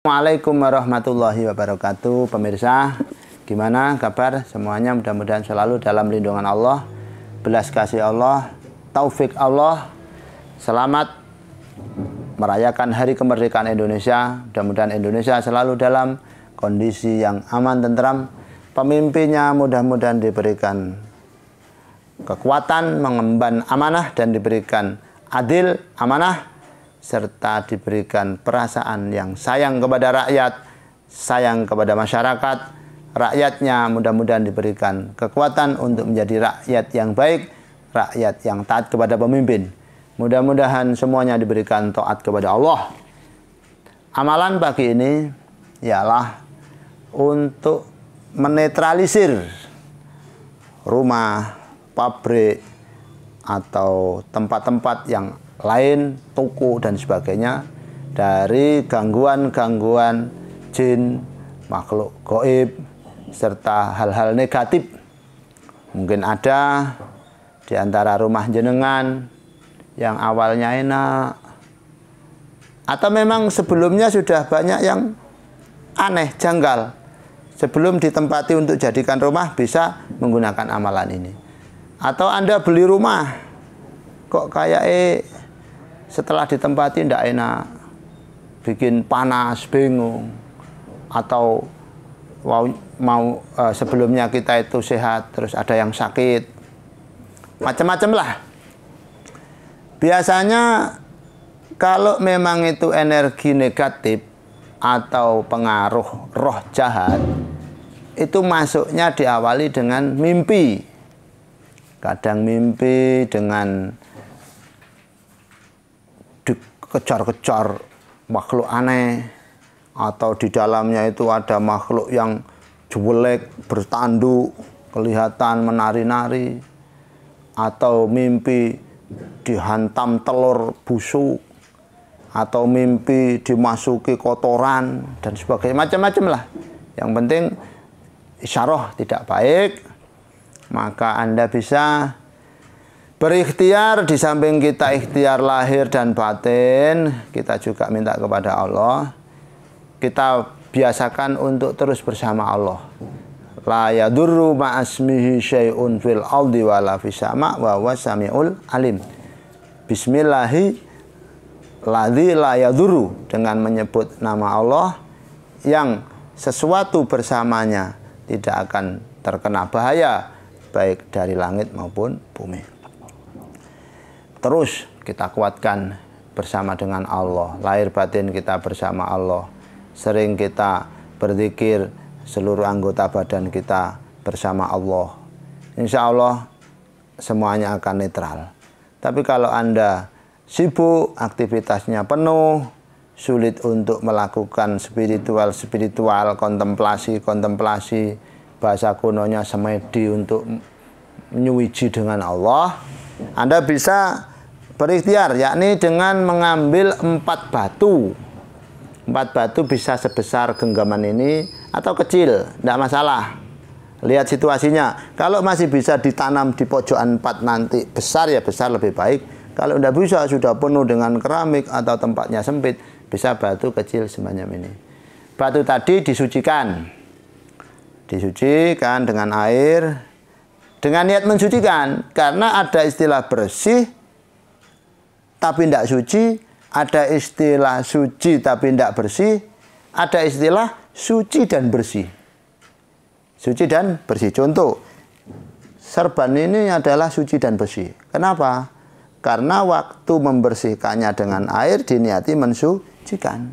Assalamualaikum warahmatullahi wabarakatuh. Pemirsa, gimana kabar semuanya? Mudah-mudahan selalu dalam lindungan Allah, belas kasih Allah, taufik Allah. Selamat merayakan Hari Kemerdekaan Indonesia. Mudah-mudahan Indonesia selalu dalam kondisi yang aman, tentram. Pemimpinnya mudah-mudahan diberikan kekuatan mengemban amanah dan diberikan adil amanah, serta diberikan perasaan yang sayang kepada rakyat, sayang kepada masyarakat. Rakyatnya mudah-mudahan diberikan kekuatan untuk menjadi rakyat yang baik, rakyat yang taat kepada pemimpin. Mudah-mudahan semuanya diberikan taat kepada Allah. Amalan pagi ini ialah untuk menetralisir rumah, pabrik, atau tempat-tempat yang lain, toko dan sebagainya, dari gangguan-gangguan jin, makhluk gaib, serta hal-hal negatif. Mungkin ada di antara rumah jenengan yang awalnya enak, atau memang sebelumnya sudah banyak yang aneh, janggal. Sebelum ditempati untuk jadikan rumah, bisa menggunakan amalan ini. Atau Anda beli rumah, kok kayak setelah ditempati tidak enak, bikin panas, bingung. Atau sebelumnya kita itu sehat, terus ada yang sakit, macam-macam lah. Biasanya kalau memang itu energi negatif atau pengaruh roh jahat, itu masuknya diawali dengan mimpi. Kadang mimpi dengan dikejar-kejar makhluk aneh, atau di dalamnya itu ada makhluk yang jelek, bertanduk, kelihatan menari-nari, atau mimpi dihantam telur busuk, atau mimpi dimasuki kotoran dan sebagainya, macam-macam lah. Yang penting isyarah tidak baik, maka Anda bisa berikhtiar. Di samping kita ikhtiar lahir dan batin, kita juga minta kepada Allah. Kita biasakan untuk terus bersama Allah. La yadurru ma'asmihi syai'un fil ardi wala fis sama' wa huwas samiul alim. Bismillahi ladzi la yadurru, dengan menyebut nama Allah yang sesuatu bersamanya tidak akan terkena bahaya, baik dari langit maupun bumi. Terus kita kuatkan bersama dengan Allah, lahir batin kita bersama Allah. Sering kita berzikir, seluruh anggota badan kita bersama Allah. Insya Allah semuanya akan netral. Tapi kalau Anda sibuk, aktivitasnya penuh, sulit untuk melakukan spiritual, kontemplasi, bahasa kunonya semedi, untuk menyuwiji dengan Allah, Anda bisa berikhtiar, yakni dengan mengambil 4 batu. 4 batu bisa sebesar genggaman ini atau kecil, tidak masalah. Lihat situasinya. Kalau masih bisa ditanam di pojokan 4 nanti besar, ya besar lebih baik. Kalau tidak bisa, sudah penuh dengan keramik atau tempatnya sempit, bisa batu kecil semacam ini. Batu tadi disucikan. Disucikan dengan air, dengan niat mensucikan. Karena ada istilah bersih tapi tidak suci, ada istilah suci tapi tidak bersih, ada istilah suci dan bersih. Suci dan bersih. Contoh, serban ini adalah suci dan bersih. Kenapa? Karena waktu membersihkannya dengan air diniati mensucikan.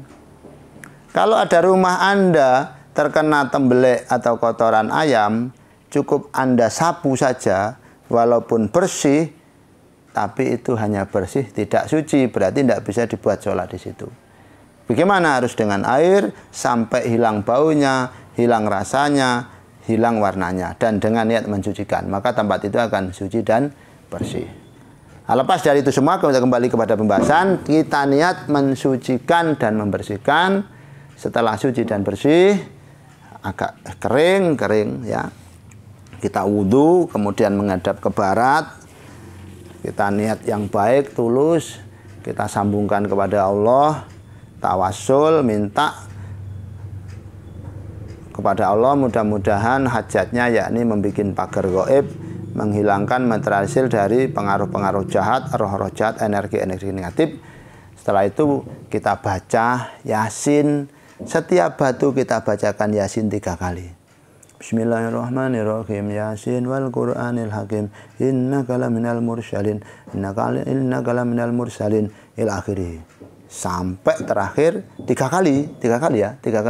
Kalau ada rumah Anda terkena tembelek atau kotoran ayam, cukup Anda sapu saja, walaupun bersih, tapi itu hanya bersih, tidak suci, berarti tidak bisa dibuat sholat di situ. Bagaimana? Harus dengan air sampai hilang baunya, hilang rasanya, hilang warnanya, dan dengan niat mensucikan, maka tempat itu akan suci dan bersih. Nah, lepas dari itu semua, kita kembali kepada pembahasan. Kita niat mensucikan dan membersihkan. Setelah suci dan bersih, agak kering ya, kita wudhu, kemudian menghadap ke barat. Kita niat yang baik, tulus, kita sambungkan kepada Allah, tawasul, minta kepada Allah, mudah-mudahan hajatnya yakni membuat pagar gaib, menghilangkan materialisir dari pengaruh-pengaruh jahat, roh-roh jahat, energi-energi negatif. Setelah itu kita baca Yasin. Setiap batu kita bacakan Yasin 3 kali. Bismillahirrahmanirrahim. Yasin wal Qur'anil hakim. Innaka laminal mursalin. Innaka laminal mursalin. Ila akhirih. Sampai terakhir 3 kali. 3 kali ya. 3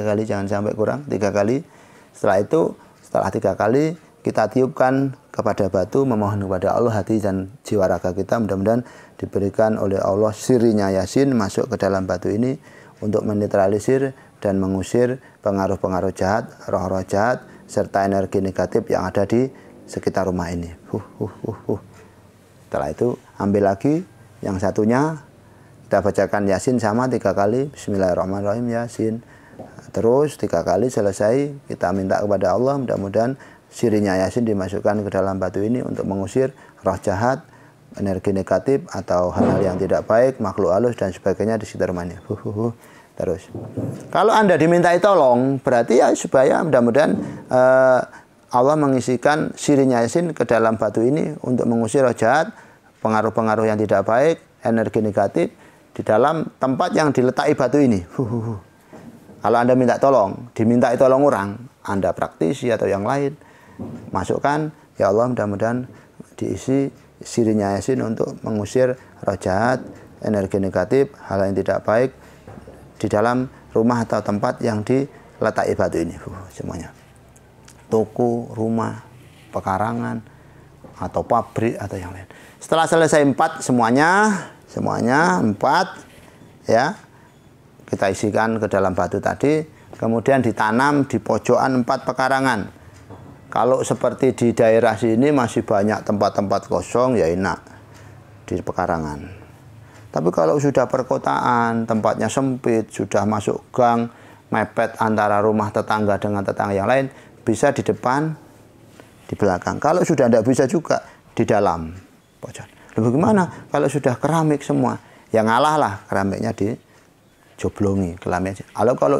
kali. Jangan sampai kurang. 3 kali. Setelah itu, setelah 3 kali, kita tiupkan kepada batu, memohon kepada Allah hati dan jiwa raga kita. Mudah-mudahan diberikan oleh Allah sirinya Yasin masuk ke dalam batu ini untuk menetralisir dan mengusir pengaruh-pengaruh jahat, roh-roh jahat, serta energi negatif yang ada di sekitar rumah ini. Setelah itu ambil lagi yang satunya, kita bacakan Yasin sama 3 kali. Bismillahirrahmanirrahim Yasin. Terus 3 kali selesai, kita minta kepada Allah mudah-mudahan sirinya Yasin dimasukkan ke dalam batu ini untuk mengusir roh jahat, energi negatif atau hal-hal yang tidak baik, makhluk halus dan sebagainya di sekitar rumahnya. Terus, kalau Anda dimintai tolong, berarti ya supaya mudah-mudahan Allah mengisikan sirinya Yasin ke dalam batu ini untuk mengusir roh jahat, pengaruh-pengaruh yang tidak baik, energi negatif di dalam tempat yang diletaki batu ini. Kalau Anda minta tolong, dimintai tolong orang, Anda praktisi atau yang lain, masukkan, ya Allah mudah-mudahan diisi sirinya Yasin untuk mengusir roh jahat, energi negatif, hal yang tidak baik di dalam rumah atau tempat yang diletakkan batu ini. Semuanya. Toko, rumah, pekarangan, atau pabrik, atau yang lain. Setelah selesai 4 semuanya 4 ya, kita isikan ke dalam batu tadi, kemudian ditanam di pojokan 4 pekarangan. Kalau seperti di daerah sini masih banyak tempat-tempat kosong, ya enak di pekarangan. Tapi kalau sudah perkotaan, tempatnya sempit, sudah masuk gang, mepet antara rumah tetangga dengan tetangga yang lain, bisa di depan, di belakang. Kalau sudah tidak bisa juga, di dalam pojok. Lalu bagaimana kalau sudah keramik semua? Ya ngalah lah, keramiknya dijoblongi. Kalau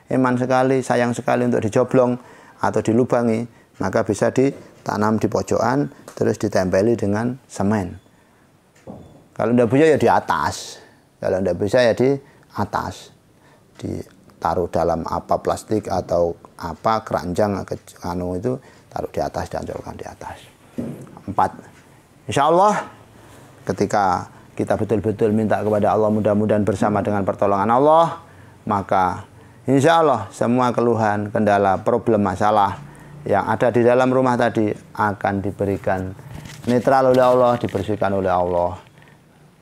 eman sekali, sayang sekali untuk dijoblong atau dilubangi, maka bisa ditanam di pojokan, terus ditempeli dengan semen. Kalau tidak bisa ya di atas. Kalau tidak bisa ya di atas. Ditaruh dalam apa plastik atau apa keranjang itu, taruh di atas dan colokkan di atas. 4. Insya Allah ketika kita betul-betul minta kepada Allah, mudah-mudahan bersama dengan pertolongan Allah, maka insya Allah semua keluhan, kendala, problem, masalah yang ada di dalam rumah tadi akan diberikan netral oleh Allah, dibersihkan oleh Allah.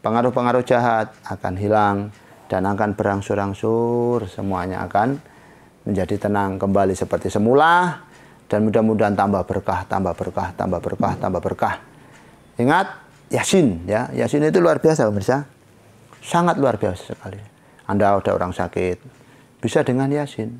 Pengaruh-pengaruh jahat akan hilang dan akan berangsur-angsur, semuanya akan menjadi tenang kembali seperti semula, dan mudah-mudahan tambah berkah, tambah berkah, tambah berkah, tambah berkah. Ingat Yasin ya, Yasin itu luar biasa pemirsa, sangat luar biasa sekali. Anda ada orang sakit, bisa dengan Yasin,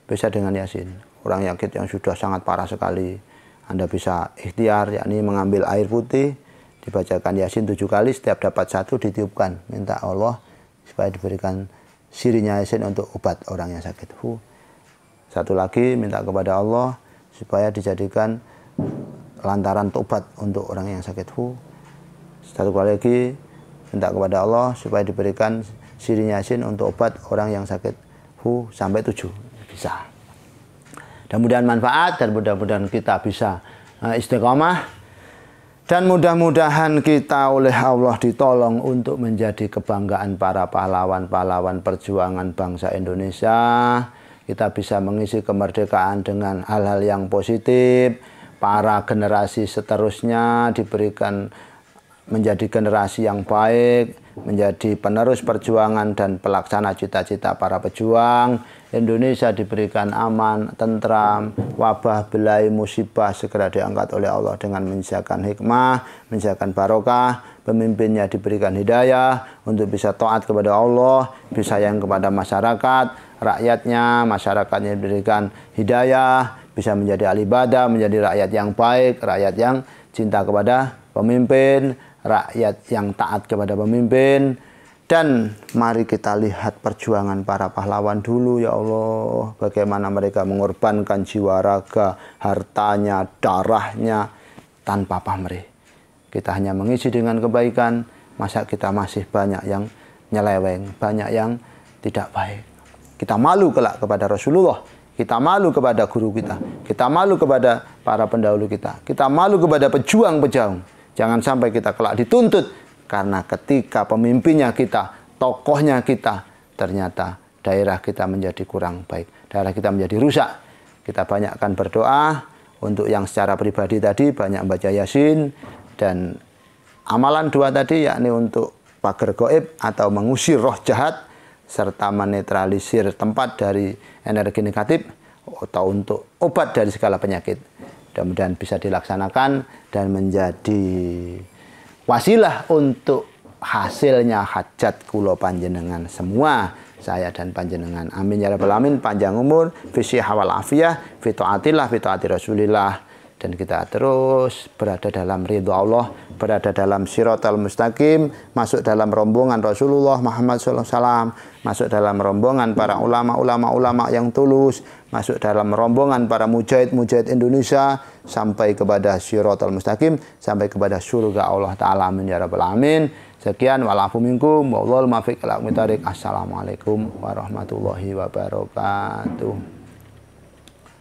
bisa dengan Yasin. Orang sakit yang sudah sangat parah sekali, Anda bisa ikhtiar, yakni mengambil air putih, dibacakan Yasin 7 kali, setiap dapat 1 ditiupkan, minta Allah supaya diberikan sirinya Yasin untuk obat orang yang sakit. Satu lagi minta kepada Allah supaya dijadikan lantaran tobat untuk orang yang sakit. Satu kali lagi minta kepada Allah supaya diberikan sirinya Yasin untuk obat orang yang sakit. Sampai 7 bisa. Dan mudah-mudahan manfaat, dan mudah-mudahan kita bisa istiqomah, dan mudah-mudahan kita oleh Allah ditolong untuk menjadi kebanggaan para pahlawan-pahlawan perjuangan bangsa Indonesia. Kita bisa mengisi kemerdekaan dengan hal-hal yang positif. Para generasi seterusnya diberikan menjadi generasi yang baik, menjadi penerus perjuangan dan pelaksana cita-cita para pejuang. Indonesia diberikan aman, tentram, wabah, belai, musibah segera diangkat oleh Allah dengan menyisakan hikmah, menyisakan barokah. Pemimpinnya diberikan hidayah untuk bisa taat kepada Allah, bisa sayang kepada masyarakat, rakyatnya, masyarakatnya diberikan hidayah, bisa menjadi ahli ibadah, menjadi rakyat yang baik, rakyat yang cinta kepada pemimpin, rakyat yang taat kepada pemimpin, Dan mari kita lihat perjuangan para pahlawan dulu ya Allah. Bagaimana mereka mengorbankan jiwa raga, hartanya, darahnya tanpa pamrih. Kita hanya mengisi dengan kebaikan, masa kita masih banyak yang nyeleweng, banyak yang tidak baik. Kita malu kelak kepada Rasulullah, kita malu kepada guru kita malu kepada para pendahulu kita malu kepada pejuang-pejuang. Jangan sampai kita kelak dituntut karena ketika pemimpinnya kita, tokohnya kita, ternyata daerah kita menjadi kurang baik, daerah kita menjadi rusak. Kita banyakkan berdoa untuk yang secara pribadi tadi, banyak baca Yasin, dan amalan 2 tadi yakni untuk pagar gaib atau mengusir roh jahat serta menetralisir tempat dari energi negatif atau untuk obat dari segala penyakit. Mudah-mudahan bisa dilaksanakan dan menjadi wasilah untuk hasilnya hajat kula panjenengan semua, saya dan panjenengan. Amin ya rabbal alamin. Panjang umur, fisihah wal afiyah, fi taatillah, fi taati Rasulillah, dan kita terus berada dalam ridha Allah, berada dalam siratal mustaqim, masuk dalam rombongan Rasulullah Muhammad SAW, masuk dalam rombongan para ulama yang tulus, masuk dalam rombongan para mujahid Indonesia, sampai kepada siratal mustaqim, sampai kepada surga Allah Ta'ala. Amin ya rabbal alamin. Sekian, walafu minkum, wallahul muwaffiq ila aqwamit thoriq. Assalamualaikum warahmatullahi wabarakatuh.